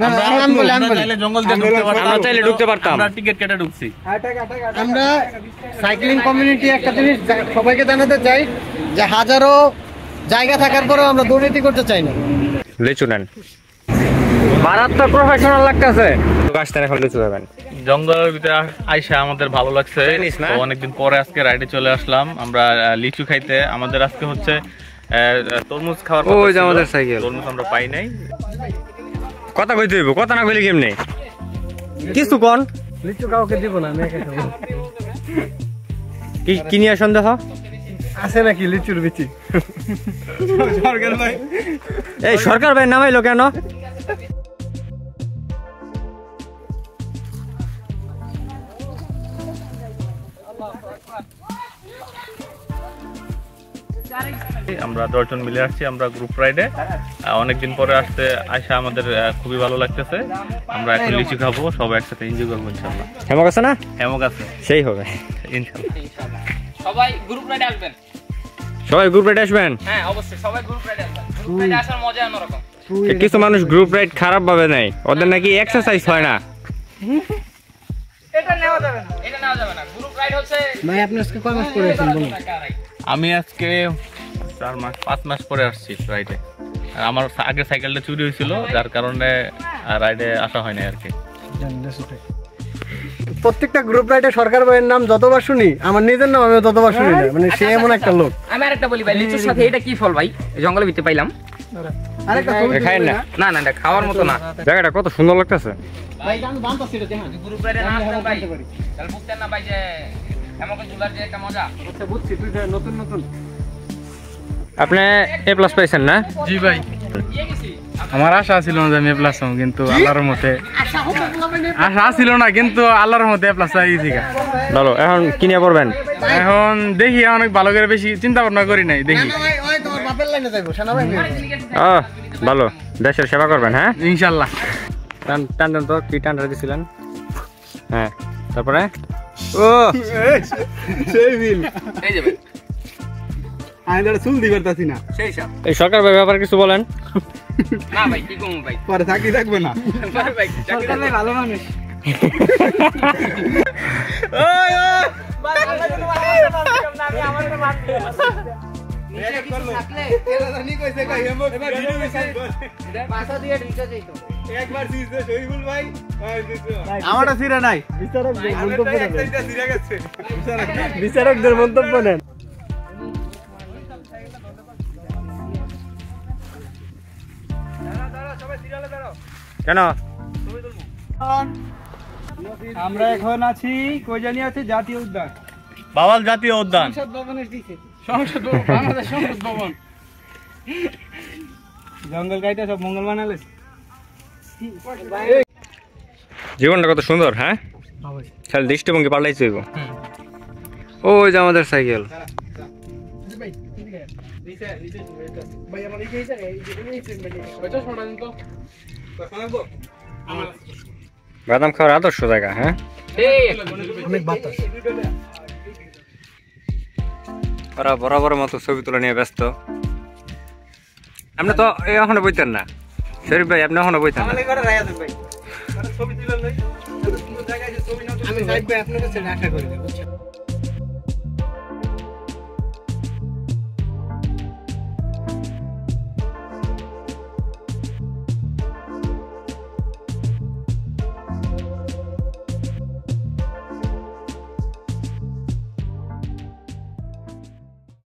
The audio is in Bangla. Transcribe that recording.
আমরা চাইলে ঢুকতে পারতাম, আমরা টিকিট কেটে ঢুকছি। আমরা সাইক্লিং কমিউনিটি একটা জিনিস সবাইকে জানাতে চাই যে হাজারো জায়গা থাকার পরেও আমরা দুর্নীতি করতে চাই না। লিচু নেন, মারাত্মক প্রফেশনাল লাগতেছে। গাছটা এখন লিচু খাবেন। জঙ্গলের ভিতরে আইসা আমাদের ভালো লাগছে, অনেকদিন পরে আজকে রাইডে চলে আসলাম আমরা লিচু খাইতে। আমাদের আজকে হচ্ছে তরমুজ খাওয়ার কথা, ওই যে আমাদের সাইকেল, তরমুজ আমরা পাই নাই। কথা কইতে হইব, কথা না কইলে কেমনে কিছু কোন। লিচু কাউকে দিব না, আমি একা খাবো। কি নিয়ে আসেন দেখো, আছে নাকি লিচুর বিচি? সরকার ভাই, এই সরকার ভাই নামাইলো কেন? আমরা 10 জন মিলে আসছি, আমরা গ্রুপ রাইডে। অনেকদিন পরে আসতে আইসা আমাদের খুবই ভালো লাগতেছে। আমরা এখন লিচু খাবো, সবাই একসাথে এনজয় করবো ইনশাআল্লাহ। হেমক আছে না? হেমক আছে, সেই হবে ইনশাআল্লাহ। সবাই গ্রুপ রাইডে আসবেন, সবাই গ্রুপ রাইডে আসবেন। হ্যাঁ অবশ্যই সবাই গ্রুপ রাইডে আসবেন, গ্রুপ রাইডে আসার মজা অন্যরকম। কিছু মানুষ গ্রুপ রাইড খারাপ ভাবে নেয়, ওদের নাকি এক্সারসাইজ হয় না। এটা নেওয়া যাবে না, এটা নেওয়া যাবে না। গ্রুপ রাইড হচ্ছে ভাই আপনি আজকে কয় মাস পরে আছেন বলুন? আমি আজকে 5 মাস পরে আসছি রাইডে। আমার আগে সাইকেলটা চুরি হয়েছিল, যার কারণে রাইডে আসা হয় না আর কি। প্রত্যেকটা গ্রুপ রাইডে সরকার ভাইয়ের নাম যতবার শুনি, আমার নিজের নাম আমি ততবার শুনি না। মানে সে এমন একটা লোক। আমি আরেকটা বলি ভাই, লিচুর সাথে এটা কি ফল ভাই? জঙ্গলের ভিতরে পাইলাম। আরেকটা খাই না, না না এটা খাওয়ার মতো না। জায়গাটা কত সুন্দর লাগতেছে ভাই। আমি জানতাছি এটা দেখেন গ্রুপ রাইডে না আসতাম ভাই, তাহলে বুঝতেন না ভাই যে এমন জুলার যে একটা মজা। আচ্ছা বুঝছি, তুই নতুন নতুন। আপনি A+ পাইছেন না? জি ভাই, আমার আশা ছিল না যে আমি A+ পাবো, কিন্তু আল্লাহর মতে আশা ছিল না, কিন্তু আল্লাহর মতে A+ পাই গেছি। ভালো, এখন কি নিয়ে পড়বেন? এখন দেখি, অনেক ভালো করে বেশি চিন্তা ভাবনা করি নাই, দেখি। ভালো, দেশের সেবা করবেন। হ্যাঁ ইনশাল্লাহ। টান তো কি টান দিছিলেন? হ্যাঁ তারপরে ও সেই বিল এই যে ভাই আমি তো চুল দিবার তাছি না। সেই সব এই সরকার ব্যাপারে কিছু বলেন। না ভাই কি কম ভাই, পরে থাকি থাকবে না ভাই সরকার ভাই ভালো মানুষ। ওই ওই ভাই আমরা কোনো মানতে না, আমি আমার তো মানতে নিচে কিছু থাকলে এলা জানি কইছে কই এমন ভিডিও কইছে ভাষা দিয়ে ঢুকে যাইতো। একবার দিছে শহীদুল ভাই, আমারটা ছিড়া নাই। বিচারকদের মন্তব্য নেন, একটা ছিড়া গেছে। বিচারকদের মন্তব্য নেন। কেন? আমরা এখন আছি কই জানি আছে জাতীয় উদ্যান, বাওয়াল জাতীয় উদ্যান। সংসদ ভবনের দিকে। সংসদ ভবন, বাংলাদেশ সংসদ ভবন। জঙ্গল গাইতে সব মঙ্গল বানালে। জীবনটা কত সুন্দর। হ্যাঁ খালি দৃষ্টিভঙ্গি পাল্টাইছে। ওই যে আমাদের সাইকেল। বাদাম খাওয়ার আদর্শ জায়গা। হ্যাঁ ওরা বরাবর মতো ছবি তুলে নিয়ে ব্যস্ত। আপনি তো এখনো বইতেন না শরীফ ভাই, আপনি এখনো বইতেন না। আমি আপনার কাছে আশা করি।